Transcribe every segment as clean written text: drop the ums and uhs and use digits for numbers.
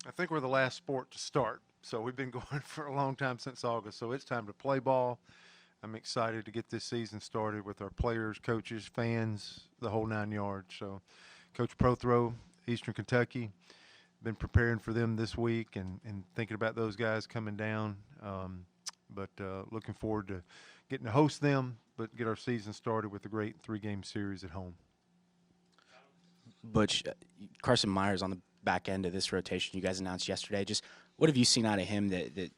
I think we're the last sport to start. So we've been going for a long time since August. So it's time to play ball. I'm excited to get this season started with our players, coaches, fans, the whole 9 yards. So, Coach Prothrow, Eastern Kentucky, been preparing for them this week and thinking about those guys coming down. But looking forward to getting to host them, but get our season started with a great 3-game series at home. Butch, Carson Myers on the back end of this rotation you guys announced yesterday. Just what have you seen out of him that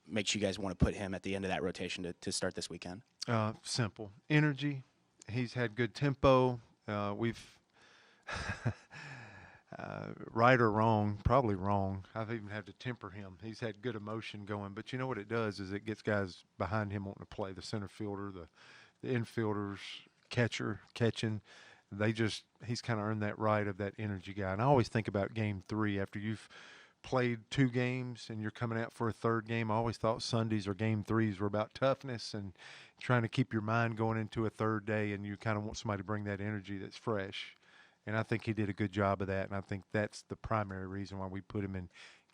makes you guys want to put him at the end of that rotation to start this weekend? Simple energy. He's had good tempo. We've right or wrong, probably wrong. I've even had to temper him. He's had good emotion going, but you know what it does is it gets guys behind him wanting to play. The center fielder, the infielders, catcher catching. He's kind of earned that right of that energy guy. And I always think about game 3 after you've played 2 games and you're coming out for a third game. I always thought Sundays or game 3s were about toughness and trying to keep your mind going into a third day, and you kind of want somebody to bring that energy that's fresh. And I think he did a good job of that, and I think that's the primary reason why we put him in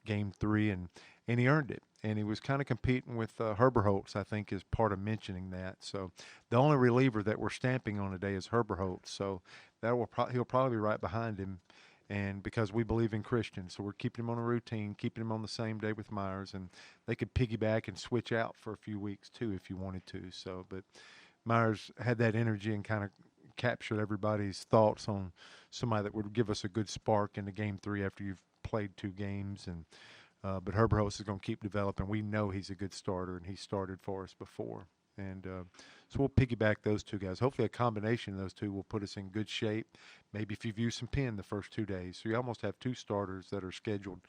game 3, and he earned it. And he was kind of competing with Herbert Holtz, I think, is part of mentioning that. So the only reliever that we're stamping on today is Herbert Holtz. So he'll probably be right behind him, and because we believe in Christian. So we're keeping him on a routine, keeping him on the same day with Myers, and they could piggyback and switch out for a few weeks too if you wanted to. So, but Myers had that energy and kind of captured everybody's thoughts on somebody that would give us a good spark into game 3 after you've played 2 games. And but Herbert Holtz is going to keep developing. We know he's a good starter, and he started for us before. And so we'll piggyback those 2 guys. Hopefully a combination of those 2 will put us in good shape. Maybe if you've used some pen the first 2 days. So you almost have 2 starters that are scheduled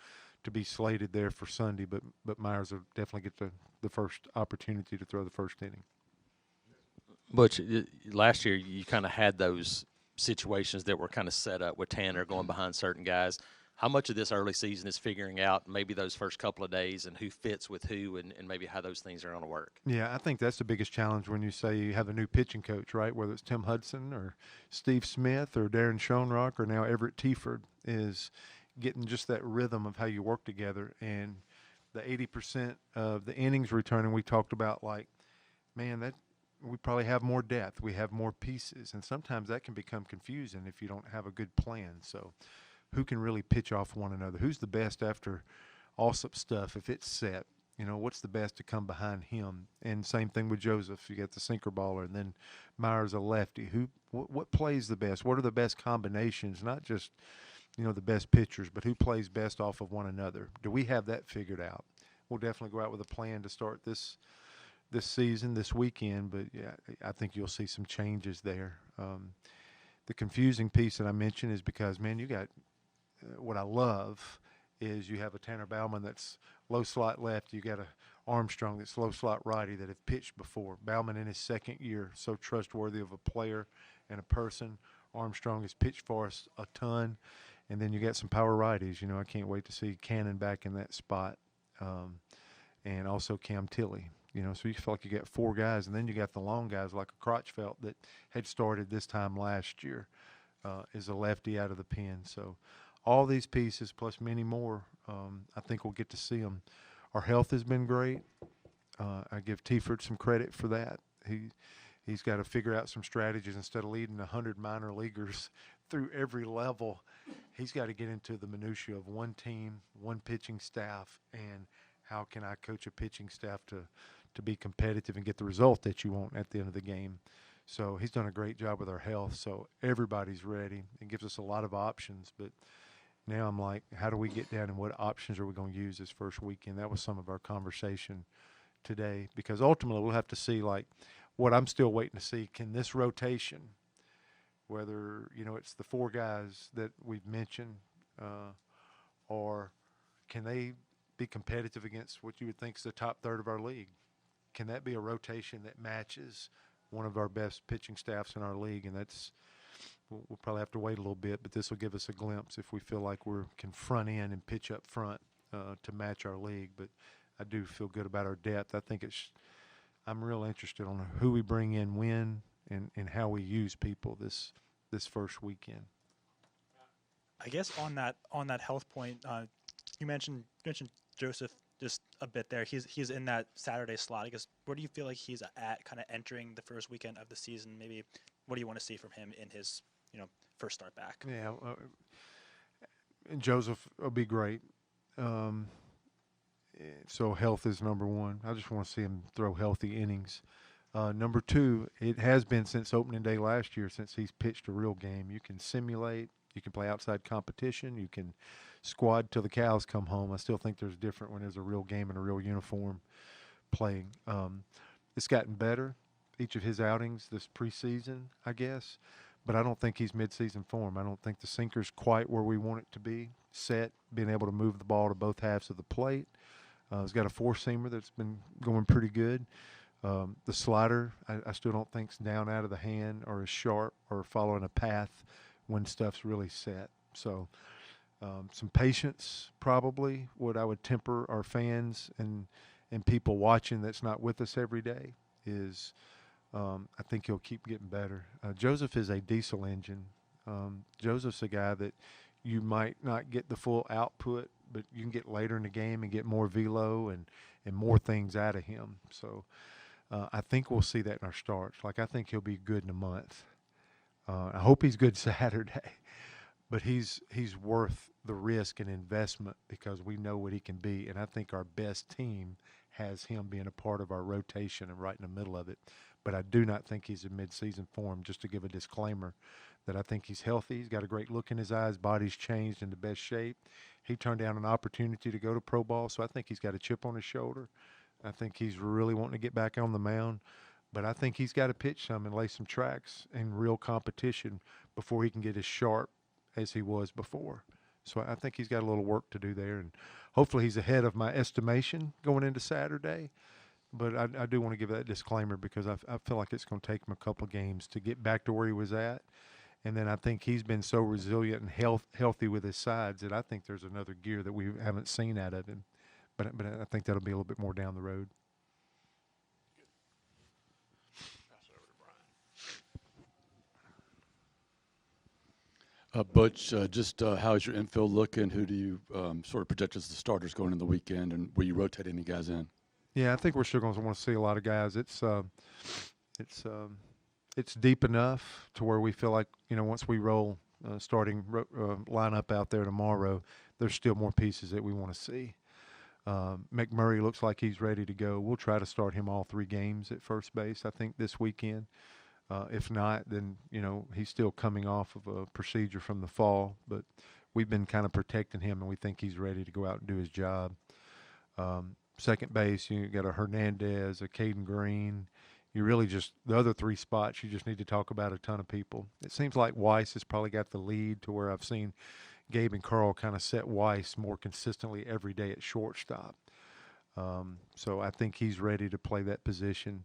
to be slated there for Sunday, but Myers will definitely get the first opportunity to throw the first inning. Butch, last year you kind of had those situations that were kind of set up with Tanner going behind certain guys. How much of this early season is figuring out maybe those first couple of days and who fits with who and maybe how those things are going to work? Yeah, I think that's the biggest challenge when you say you have a new pitching coach, right? Whether it's Tim Hudson or Steve Smith or Darren Schoenrock or now Everett Tieford, is getting just that rhythm of how you work together. And the 80% of the innings returning, we talked about, like, man, that we probably have more depth. We have more pieces. And sometimes that can become confusing if you don't have a good plan. So who can really pitch off one another? Who's the best after Alsop stuff if it's set? What's the best to come behind him? And same thing with Joseph. You got the sinker baller, and then Myers a lefty. What plays the best? What are the best combinations? Not just, the best pitchers, but who plays best off of one another? Do we have that figured out? We'll definitely go out with a plan to start this season, this weekend, but yeah, I think you'll see some changes there. The confusing piece that I mentioned is because, man, you got what I love is you have a Tanner Bauman that's low slot left. You got a Armstrong that's low slot righty that have pitched before. Bauman in his second year, so trustworthy of a player and a person. Armstrong has pitched for us a ton. And then you got some power righties. I can't wait to see Cannon back in that spot. And also Cam Tilley. So you feel like you got 4 guys, and then you got the long guys like a Crotchfelt that had started this time last year, is a lefty out of the pen. So all these pieces plus many more, I think we'll get to see them. Our health has been great. I give Tiefert some credit for that. He's got to figure out some strategies. Instead of leading 100 minor leaguers through every level, he's got to get into the minutia of one team, one pitching staff, and how can I coach a pitching staff to be competitive and get the result that you want at the end of the game. So he's done a great job with our health. So everybody's ready. It gives us a lot of options, but now I'm like, how do we get down and what options are we going to use this first weekend? That was some of our conversation today, because ultimately we'll have to see, like, what I'm still waiting to see, can this rotation, whether, it's the 4 guys that we've mentioned, or can they be competitive against what you would think is the top third of our league? Can that be a rotation that matches one of our best pitching staffs in our league? And we'll probably have to wait a little bit, but this will give us a glimpse if we feel like we can front end and pitch up front to match our league. But I do feel good about our depth. I think I'm real interested on who we bring in when and how we use people this first weekend. I guess on that health point, you mentioned Joseph just a bit there. He's in that Saturday slot. I guess where do you feel like he's at, kind of entering the first weekend of the season? Maybe what do you want to see from him in his first start back? Yeah, Joseph will be great. So health is number one. I just want to see him throw healthy innings. Number two, it has been since opening day last year since he's pitched a real game. You can simulate. You can play outside competition. You can squad till the cows come home. I still think there's different when there's a real game and a real uniform playing. It's gotten better each of his outings this preseason, I guess, but I don't think he's midseason form. I don't think the sinker's quite where we want it to be, set, being able to move the ball to both halves of the plate. He's got a four-seamer that's been going pretty good. The slider, I still don't think's down out of the hand or as sharp or following a path when stuff's really set. So some patience probably what I would temper our fans and people watching that's not with us every day is I think he'll keep getting better. Joseph is a diesel engine. Joseph's a guy that you might not get the full output, but you can get later in the game and get more velo and more things out of him. So I think we'll see that in our starts. Like, I think he'll be good in a month. I hope he's good Saturday, but he's worth the risk and investment because we know what he can be, and I think our best team has him being a part of our rotation and right in the middle of it. But I do not think he's in midseason form, just to give a disclaimer that I think he's healthy. He's got a great look in his eyes. Body's changed into best shape. He turned down an opportunity to go to pro ball, so I think he's got a chip on his shoulder. I think he's really wanting to get back on the mound. But I think he's got to pitch some and lay some tracks in real competition before he can get as sharp as he was before. So I think he's got a little work to do there. And hopefully he's ahead of my estimation going into Saturday. But I do want to give that disclaimer because I feel like it's going to take him a couple of games to get back to where he was at. And then I think he's been so resilient and healthy with his sides that I think there's another gear that we haven't seen out of him. But I think that'll be a little bit more down the road. Butch, just how is your infield looking? Who do you sort of project as the starters going in the weekend, and will you rotate any guys in? Yeah, I think we're still going to want to see a lot of guys. It's deep enough to where we feel like, once we roll starting lineup out there tomorrow, there's still more pieces that we want to see. McMurray looks like he's ready to go. We'll try to start him all 3 games at first base, I think, this weekend. If not, then, he's still coming off of a procedure from the fall, but we've been kind of protecting him, and we think he's ready to go out and do his job. Second base, you got a Hernandez, a Caden Green. You really just – the other 3 spots, you just need to talk about a ton of people. It seems like Weiss has probably got the lead to where I've seen Gabe and Carl kind of set Weiss more consistently every day at shortstop. So I think he's ready to play that position.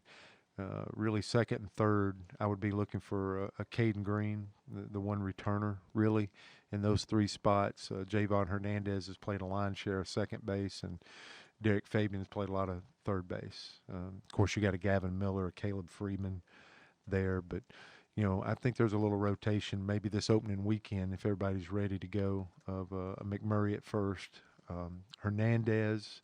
Really second and third, I would be looking for a Caden Green, the one returner, really, in those 3 spots. Javon Hernandez has played a line share of second base, and Derek Fabian has played a lot of third base. Of course, you got a Gavin Miller, a Caleb Freeman there, but I think there's a little rotation maybe this opening weekend if everybody's ready to go of a McMurray at first, Hernandez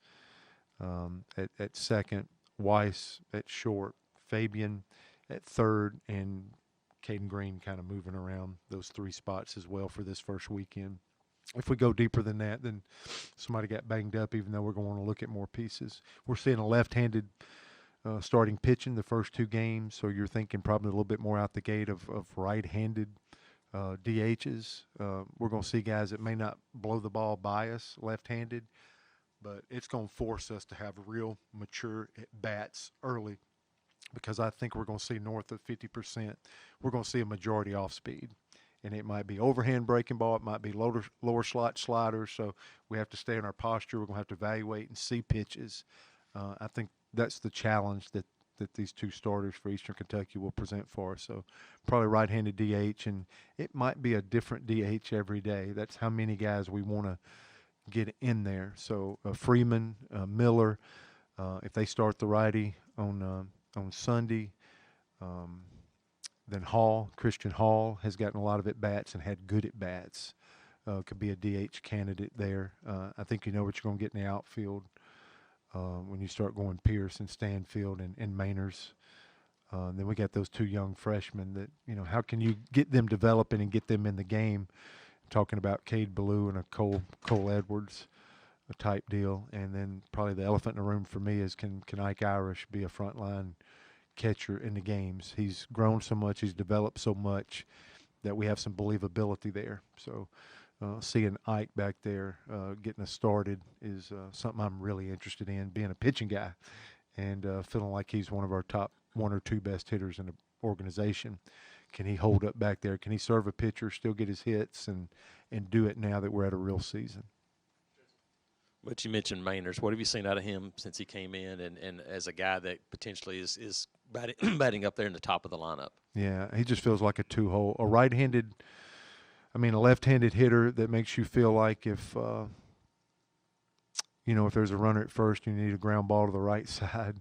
at second, Weiss at short, Fabian at third, and Caden Green kind of moving around those 3 spots as well for this first weekend. If we go deeper than that, then somebody got banged up, even though we're going to want to look at more pieces. We're seeing a left-handed starting pitching the first 2 games, so you're thinking probably a little bit more out the gate of right-handed DHs. We're going to see guys that may not blow the ball by us left-handed, but it's going to force us to have real mature at-bats early because I think we're going to see north of 50%. We're going to see a majority off speed. And it might be overhand breaking ball. It might be lower slot sliders. So we have to stay in our posture. We're going to have to evaluate and see pitches. I think that's the challenge that these 2 starters for Eastern Kentucky will present for us. So probably right-handed DH, and it might be a different DH every day. That's how many guys we want to get in there. So Freeman, Miller, if they start the righty on Sunday, then Christian Hall has gotten a lot of at-bats and had good at-bats. could be a DH candidate there. I think you know what you're going to get in the outfield when you start going Pierce and Stanfield and Mainers. Then we got those two young freshmen that, how can you get them developing and get them in the game? I'm talking about Cade Ballou and a Cole Edwards type deal. And then probably the elephant in the room for me is can Ike Irish be a frontline catcher in the games? He's grown so much, he's developed so much that we have some believability there. So seeing Ike back there getting us started is something I'm really interested in, being a pitching guy and feeling like he's one of our top one or two best hitters in the organization. Can he hold up back there? Can he serve a pitcher, still get his hits, and do it now that we're at a real season? But you mentioned Mainers. What have you seen out of him since he came in and as a guy that potentially is batting up there in the top of the lineup? Yeah, he just feels like a two-hole, a left-handed hitter that makes you feel like if there's a runner at first, you need a ground ball to the right side,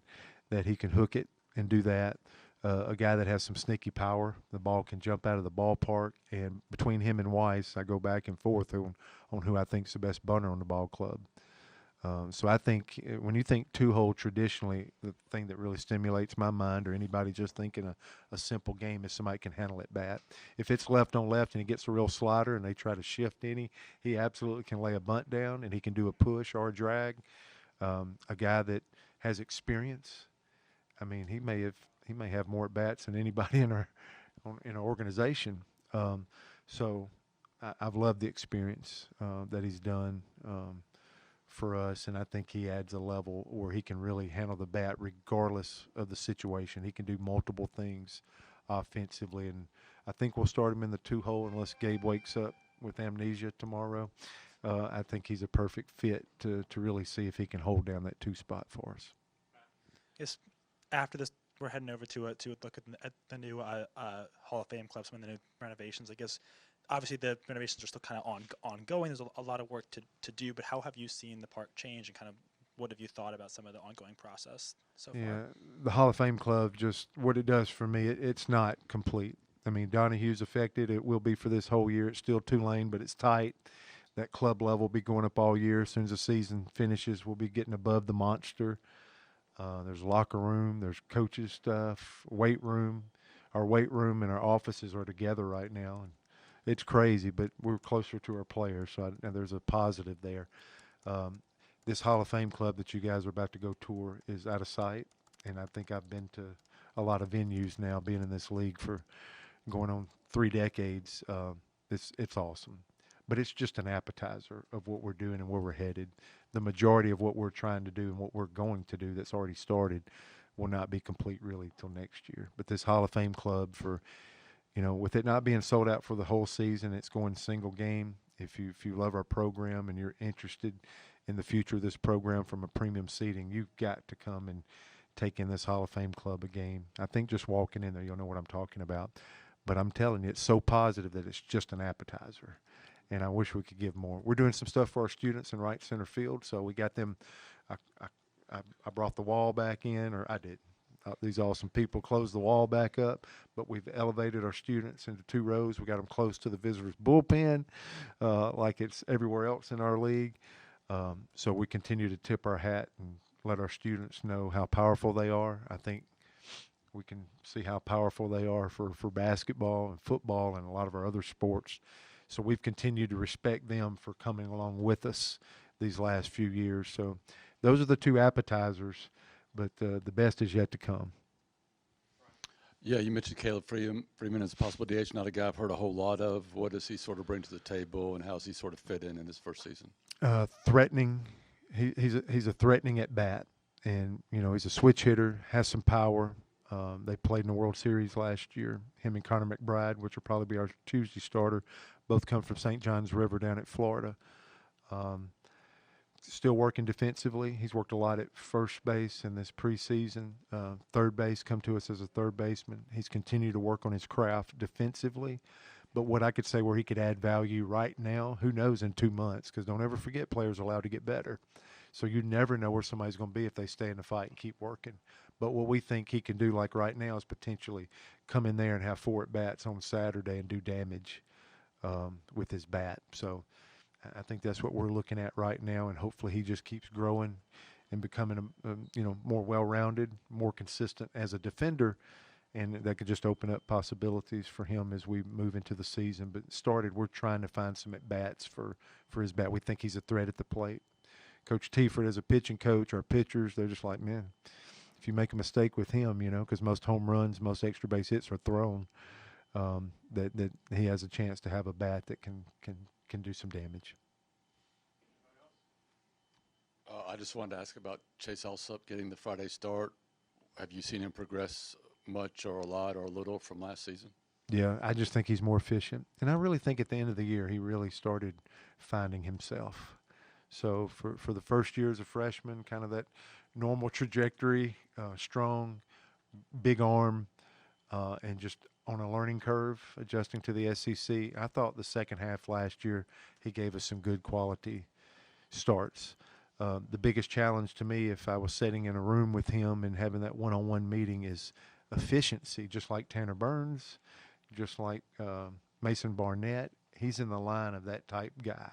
that he can hook it and do that. A guy that has some sneaky power. The ball can jump out of the ballpark. And between him and Weiss, I go back and forth on who I think is the best bunter on the ball club. So I think when you think two-hole traditionally, the thing that really stimulates my mind, or anybody just thinking a simple game, is somebody can handle it bat. If it's left on left and he gets a real slider and they try to shift he absolutely can lay a bunt down and he can do a push or a drag. A guy that has experience. I mean, he may have more at bats than anybody in our organization. So I've loved the experience that he's done for us, and I think he adds a level where he can really handle the bat regardless of the situation. He can do multiple things offensively, and I think we'll start him in the two-hole unless Gabe wakes up with amnesia tomorrow. I think he's a perfect fit to really see if he can hold down that two spot for us. Yes. After this, we're heading over to look at the new Hall of Fame club, some of the new renovations. I guess obviously the renovations are still kind of ongoing. There's a lot of work to do, but how have you seen the park change, and kind of what have you thought about some of the ongoing process so far? Yeah, the Hall of Fame club, just what it does for me, it's not complete. I mean, Donahue's affected. It will be for this whole year. It's still Tulane, but it's tight. That club level will be going up all year. As soon as the season finishes, we'll be getting above the monster. There's locker room, there's coaches stuff, weight room. Our weight room and our offices are together right now, and it's crazy, but we're closer to our players, so there's a positive there. This Hall of Fame club that you guys are about to go tour is out of sight, and I think I've been to a lot of venues now, being in this league for going on 3 decades. It's awesome. But it's just an appetizer of what we're doing and where we're headed. The majority of what we're trying to do and what we're going to do that's already started will not be complete really till next year. But this Hall of Fame club, for with it not being sold out for the whole season, it's going single game. If you love our program and you're interested in the future of this program from a premium seating, you've got to come and take in this Hall of Fame club a game. I think just walking in there, you'll know what I'm talking about. But I'm telling you, it's so positive that it's just an appetizer. And I wish we could give more. We're doing some stuff for our students in right center field, so we got them. I brought the wall back in, or I did. These awesome people closed the wall back up, but we've elevated our students into 2 rows. We got them close to the visitors' bullpen, like it's everywhere else in our league. So we continue to tip our hat and let our students know how powerful they are. I think we can see how powerful they are for basketball and football and a lot of our other sports. So we've continued to respect them for coming along with us these last few years. So those are the 2 appetizers, but the best is yet to come. Yeah, you mentioned Caleb Freeman as a possible DH, not a guy I've heard a whole lot of. What does he sort of bring to the table, and how does he sort of fit in his first season? Threatening. He's a threatening at bat, and he's a switch hitter, has some power. They played in the World Series last year. Him and Connor McBride, which will probably be our Tuesday starter, both come from St. John's River down at Florida. Still working defensively. He's worked a lot at first base in this preseason. Third base, come to us as a third baseman. He's continued to work on his craft defensively. But what I could say where he could add value right now, who knows in 2 months, because don't ever forget players are allowed to get better. So you never know where somebody's going to be if they stay in the fight and keep working. But what we think he can do, like right now, is potentially come in there and have 4 at-bats on Saturday and do damage. with his bat. So I think that's what we're looking at right now, and hopefully he just keeps growing and becoming more well-rounded, more consistent as a defender, and that could just open up possibilities for him as we move into the season. But we're trying to find some at-bats for his bat. We think he's a threat at the plate. Coach Tiefert, as a pitching coach, our pitchers, they're just like, man, if you make a mistake with him, because most home runs, most extra base hits are thrown, that he has a chance to have a bat that can do some damage. I just wanted to ask about Chase Alsop getting the Friday start. Have you seen him progress much or a lot or a little from last season? Yeah, I just think he's more efficient. And I really think at the end of the year he really started finding himself. So for the first year as a freshman, kind of that normal trajectory, strong, big arm, and just on a learning curve, adjusting to the SEC. I thought the second half last year he gave us some good quality starts. The biggest challenge to me, if I was sitting in a room with him and having that one-on-one meeting, is efficiency, just like Tanner Burns, just like Mason Barnett. He's in the line of that type guy.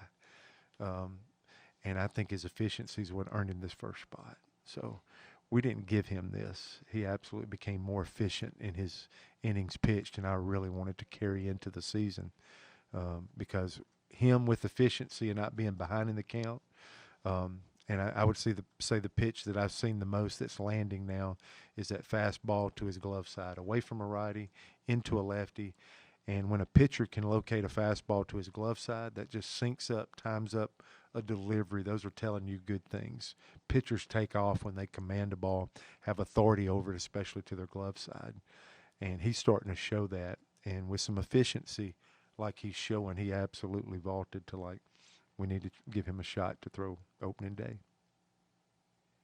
And I think his efficiency is what earned him this first spot. So we didn't give him this. He absolutely became more efficient in his innings pitched, and I really wanted to carry into the season because him with efficiency and not being behind in the count, and I would say the pitch that I've seen the most that's landing now is that fastball to his glove side, away from a righty, into a lefty. And when a pitcher can locate a fastball to his glove side, that just syncs up, times up a delivery. Those are telling you good things. Pitchers take off when they command a ball, have authority over it, especially to their glove side. And he's starting to show that. And with some efficiency like he's showing, he absolutely vaulted to we need to give him a shot to throw opening day.